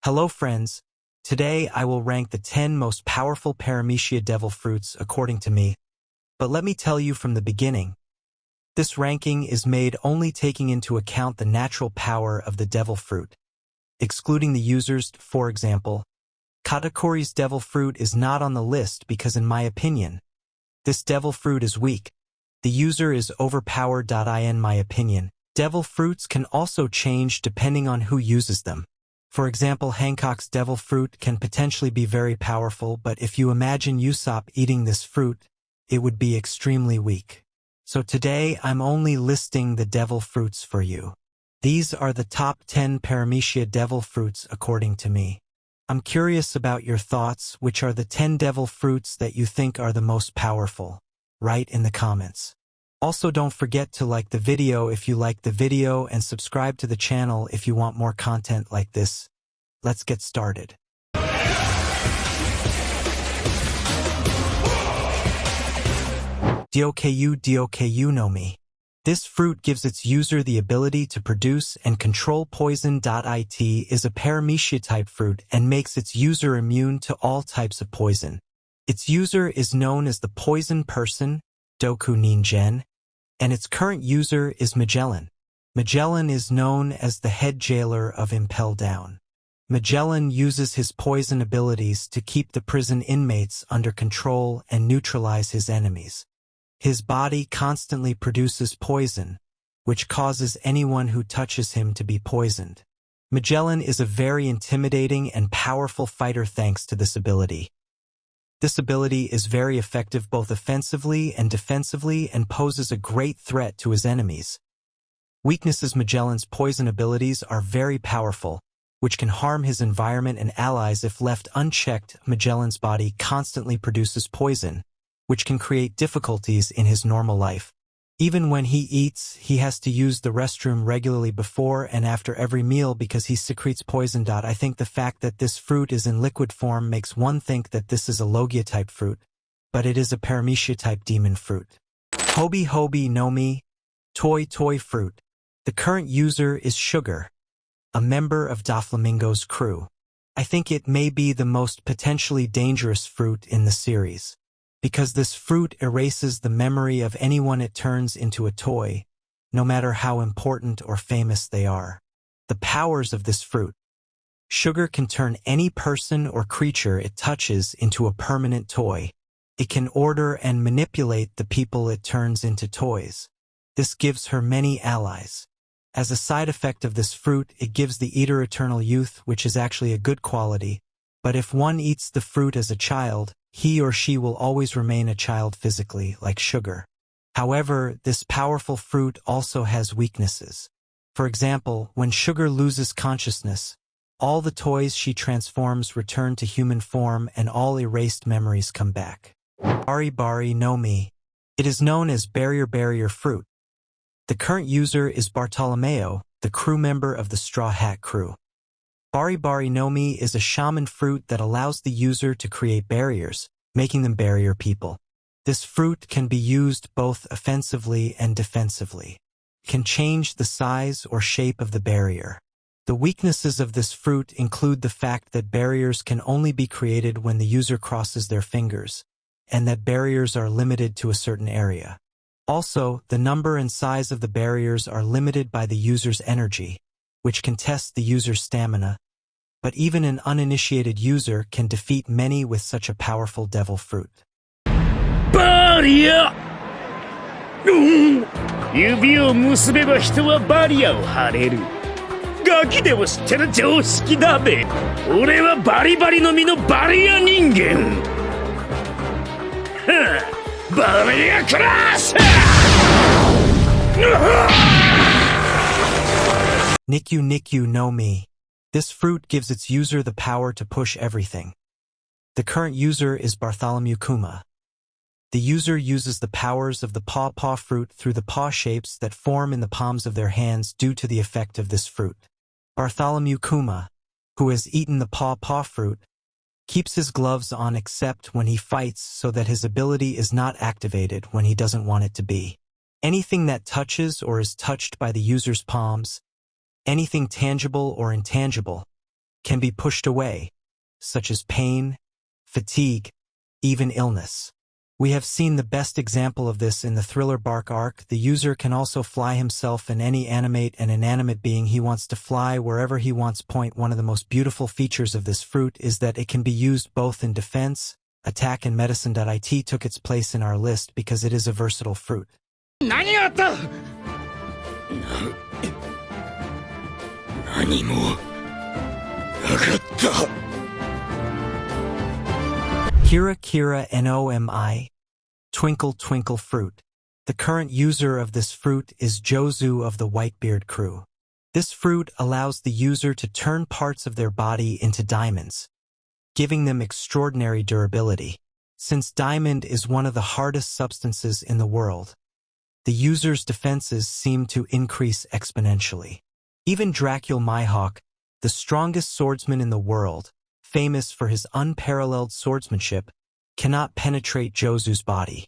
Hello friends, today I will rank the 10 most powerful Paramecia devil fruits according to me, but let me tell you from the beginning, this ranking is made only taking into account the natural power of the devil fruit, excluding the users. For example, AKATSUKİ's devil fruit is not on the list because in my opinion, this devil fruit is weak. The user is overpowered. In my opinion, devil fruits can also change depending on who uses them. For example, Hancock's devil fruit can potentially be very powerful, but if you imagine Usopp eating this fruit, it would be extremely weak. So today I'm only listing the devil fruits for you. These are the top 10 Paramecia devil fruits according to me. I'm curious about your thoughts. Which are the 10 devil fruits that you think are the most powerful? Write in the comments. Also, don't forget to like the video if you like the video and subscribe to the channel if you want more content like this. Let's get started. Doku no Mi. This fruit gives its user the ability to produce and control poison. It is a Paramecia type fruit and makes its user immune to all types of poison. Its user is known as the poison person, Doku Ningen, and its current user is Magellan. Magellan is known as the head jailer of Impel Down. Magellan uses his poison abilities to keep the prison inmates under control and neutralize his enemies. His body constantly produces poison, which causes anyone who touches him to be poisoned. Magellan is a very intimidating and powerful fighter thanks to this ability. This ability is very effective both offensively and defensively and poses a great threat to his enemies. Weaknesses: Magellan's poison abilities are very powerful, which can harm his environment and allies if left unchecked. Magellan's body constantly produces poison, which can create difficulties in his normal life. Even when he eats, he has to use the restroom regularly before and after every meal because he secretes poison. I think the fact that this fruit is in liquid form makes one think that this is a Logia-type fruit, but it is a Paramecia-type demon fruit. Hobi no Mi, Toy fruit. The current user is Sugar, a member of Doflamingo's crew. I think it may be the most potentially dangerous fruit in the series, because this fruit erases the memory of anyone it turns into a toy, no matter how important or famous they are. The powers of this fruit. Sugar can turn any person or creature it touches into a permanent toy. It can order and manipulate the people it turns into toys. This gives her many allies. As a side effect of this fruit, it gives the eater eternal youth, which is actually a good quality, but if one eats the fruit as a child, he or she will always remain a child physically, like Sugar. However, this powerful fruit also has weaknesses. For example, when Sugar loses consciousness, all the toys she transforms return to human form and all erased memories come back. Bari no Mi. It is known as barrier fruit. The current user is Bartolomeo, the crew member of the Straw Hat crew. Bari no Mi is a shaman fruit that allows the user to create barriers, making them barrier people. This fruit can be used both offensively and defensively. It can change the size or shape of the barrier. The weaknesses of this fruit include the fact that barriers can only be created when the user crosses their fingers, and that barriers are limited to a certain area. Also, the number and size of the barriers are limited by the user's energy, which can test the user's stamina, but even an uninitiated user can defeat many with such a powerful devil fruit. Barrier! 指を結べば人はバリアを張れる。ガキでも知ってる常識だべ。俺はバリバリの実のバリア人間。バリアクラッシュNikyu no Mi. This fruit gives its user the power to push everything. The current user is Bartholomew Kuma. The user uses the powers of the paw fruit through the paw shapes that form in the palms of their hands due to the effect of this fruit. Bartholomew Kuma, who has eaten the paw fruit, keeps his gloves on except when he fights so that his ability is not activated when he doesn't want it to be. Anything that touches or is touched by the user's palms, anything tangible or intangible, can be pushed away, such as pain, fatigue, even illness. We have seen the best example of this in the Thriller Bark arc. The user can also fly himself and any animate and inanimate being he wants to fly wherever he wants. One of the most beautiful features of this fruit is that it can be used both in defense, attack, and medicine. It took its place in our list because it is a versatile fruit. Kira Kira Nomi, Twinkle Twinkle Fruit. The current user of this fruit is Jozu of the Whitebeard crew. This fruit allows the user to turn parts of their body into diamonds, giving them extraordinary durability. Since diamond is one of the hardest substances in the world, the user's defenses seem to increase exponentially. Even Dracul Mihawk, the strongest swordsman in the world, famous for his unparalleled swordsmanship, cannot penetrate Jozu's body.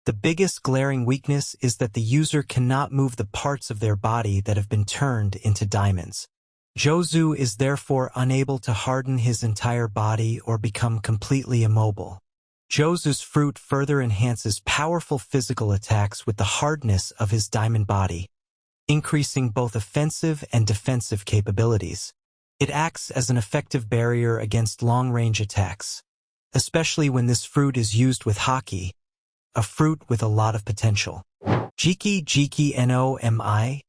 The biggest glaring weakness is that the user cannot move the parts of their body that have been turned into diamonds. Jozu is therefore unable to harden his entire body or become completely immobile. Jozu's fruit further enhances powerful physical attacks with the hardness of his diamond body, increasing both offensive and defensive capabilities. It acts as an effective barrier against long-range attacks, especially when this fruit is used with Haki, a fruit with a lot of potential. Jiki Jiki Nomi,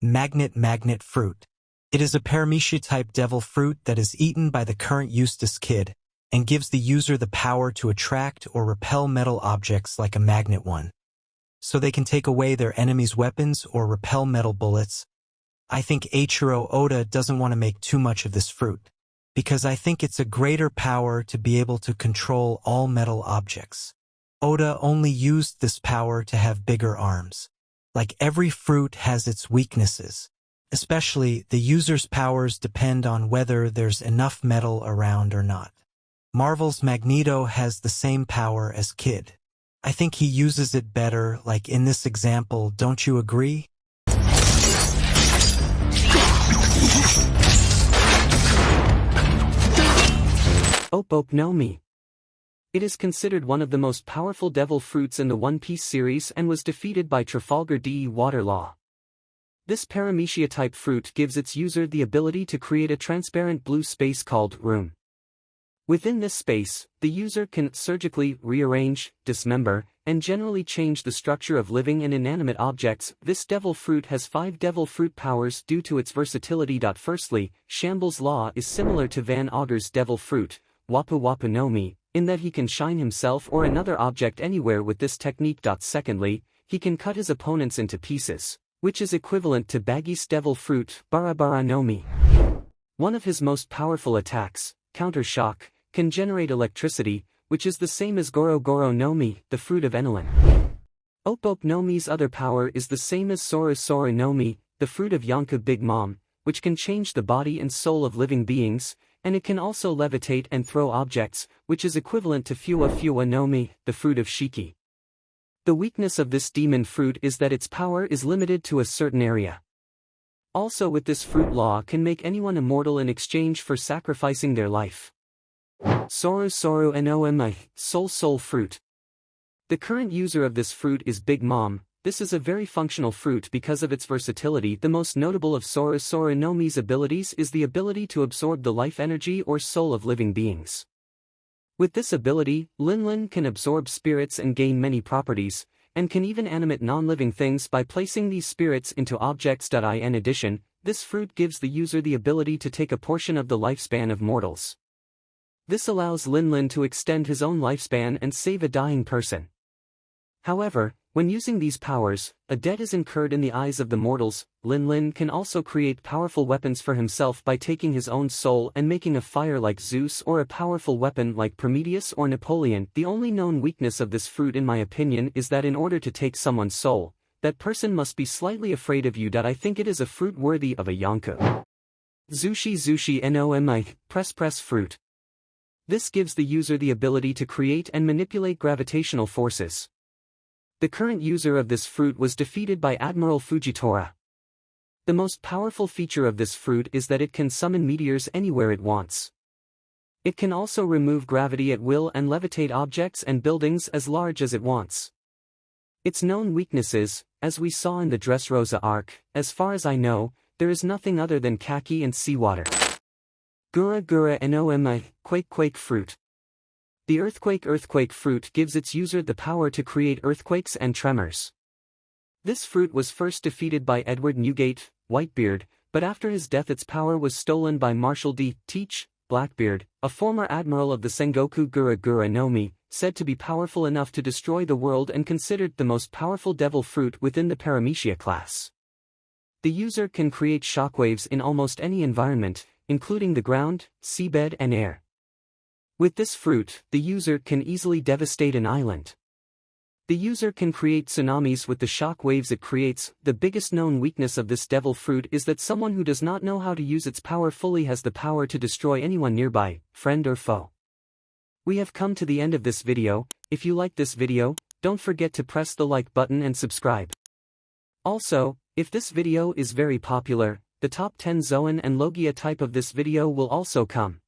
Magnet Fruit. It is a Paramecia-type devil fruit that is eaten by the current Eustace Kid and gives the user the power to attract or repel metal objects like a magnet one, so they can take away their enemies' weapons or repel metal bullets. I think Eiichiro Oda doesn't want to make too much of this fruit, because I think it's a greater power to be able to control all metal objects. Oda only used this power to have bigger arms. Like every fruit has its weaknesses. Especially, the user's powers depend on whether there's enough metal around or not. Marvel's Magneto has the same power as Kid. I think he uses it better, like in this example, don't you agree? Opop no Mi. It is considered one of the most powerful devil fruits in the One Piece series and was defeated by Trafalgar Dee Waterlaw. This Paramecia-type fruit gives its user the ability to create a transparent blue space called room. Within this space, the user can surgically rearrange, dismember, and generally change the structure of living and inanimate objects. This devil fruit has 5 devil fruit powers due to its versatility. Firstly, Shambles' Law is similar to Van Augur's devil fruit, Wapu Wapu no Mi, in that he can shine himself or another object anywhere with this technique. Secondly, he can cut his opponents into pieces, which is equivalent to Baggy's devil fruit, Bara Bara no Mi. One of his most powerful attacks, Counter Shock, can generate electricity, which is the same as Goro Goro no Mi, the fruit of Enelin. Opop no Mi's other power is the same as Soru Soru no Mi, the fruit of Yonka Big Mom, which can change the body and soul of living beings, and it can also levitate and throw objects, which is equivalent to Fuwa Fuwa no Mi, the fruit of Shiki. The weakness of this demon fruit is that its power is limited to a certain area. Also with this fruit, law can make anyone immortal in exchange for sacrificing their life. Soru Soru Nomi, Soul Fruit. The current user of this fruit is Big Mom. This is a very functional fruit because of its versatility. The most notable of Soru Soru no Mi's abilities is the ability to absorb the life energy or soul of living beings. With this ability, Lin can absorb spirits and gain many properties, and can even animate non-living things by placing these spirits into objects. In addition, this fruit gives the user the ability to take a portion of the lifespan of mortals. This allows Lin to extend his own lifespan and save a dying person. However, when using these powers, a debt is incurred in the eyes of the mortals. Lin can also create powerful weapons for himself by taking his own soul and making a fire like Zeus or a powerful weapon like Prometheus or Napoleon. The only known weakness of this fruit in my opinion is that in order to take someone's soul, that person must be slightly afraid of you. I think it is a fruit worthy of a Yonko. Zushi Nomi, Press Fruit. This gives the user the ability to create and manipulate gravitational forces. The current user of this fruit was defeated by Admiral Fujitora. The most powerful feature of this fruit is that it can summon meteors anywhere it wants. It can also remove gravity at will and levitate objects and buildings as large as it wants. Its known weaknesses, as we saw in the Dressrosa arc, as far as I know, there is nothing other than kaki and seawater. Gura Noma, Quake fruit. The earthquake fruit gives its user the power to create earthquakes and tremors. This fruit was first defeated by Edward Newgate, Whitebeard, but after his death its power was stolen by Marshal D. Teach, Blackbeard, a former admiral of the Sengoku. Gura no Mi, said to be powerful enough to destroy the world and considered the most powerful devil fruit within the Paramecia class. The user can create shockwaves in almost any environment, including the ground, seabed and air. With this fruit, the user can easily devastate an island. The user can create tsunamis with the shock waves it creates. The biggest known weakness of this devil fruit is that someone who does not know how to use its power fully has the power to destroy anyone nearby, friend or foe. We have come to the end of this video. If you like this video, don't forget to press the like button and subscribe. Also, if this video is very popular, the top 10 Zoan and Logia type of this video will also come.